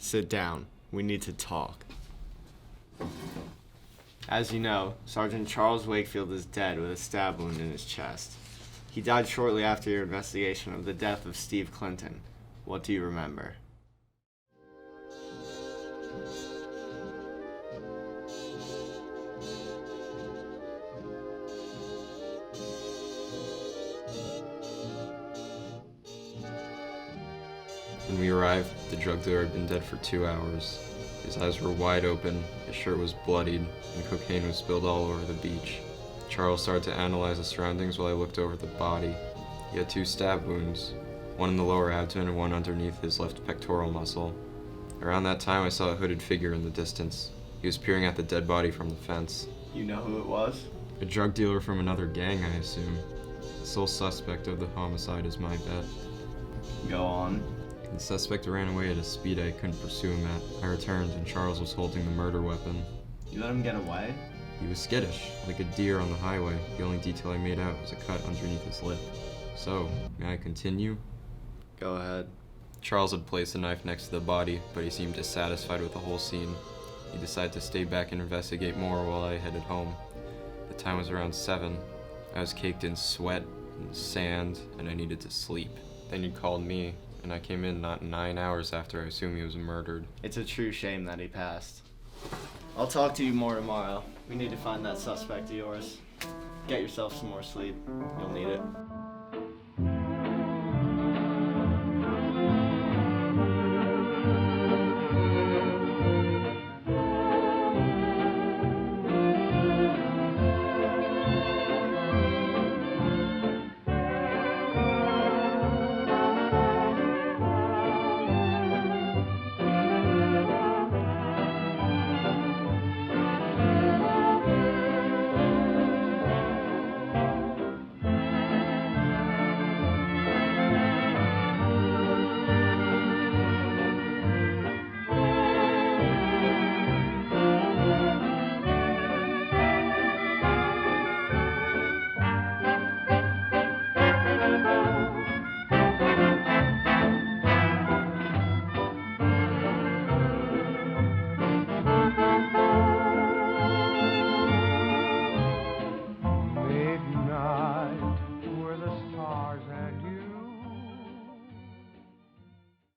Sit down. We need to talk. As you know, Sergeant Charles Wakefield is dead with a stab wound in his chest. He died shortly after your investigation of the death of Steve Clinton. What do you remember? When we arrived, the drug dealer had been dead for 2 hours. His eyes were wide open, his shirt was bloodied, and cocaine was spilled all over the beach. Charles started to analyze the surroundings while I looked over the body. He had 2 stab wounds, one in the lower abdomen and one underneath his left pectoral muscle. Around that time, I saw a hooded figure in the distance. He was peering at the dead body from the fence. You know who it was? A drug dealer from another gang, I assume. The sole suspect of the homicide is my bet. Go on. The suspect ran away at a speed I couldn't pursue him at. I returned, and Charles was holding the murder weapon. You let him get away? He was skittish, like a deer on the highway. The only detail I made out was a cut underneath his lip. So, may I continue? Go ahead. Charles had placed the knife next to the body, but he seemed dissatisfied with the whole scene. He decided to stay back and investigate more while I headed home. The time was around 7. I was caked in sweat and sand, and I needed to sleep. Then you called me, and I came in not 9 hours after I assumed he was murdered. It's a true shame that he passed. I'll talk to you more tomorrow. We need to find that suspect of yours. Get yourself some more sleep. You'll need it.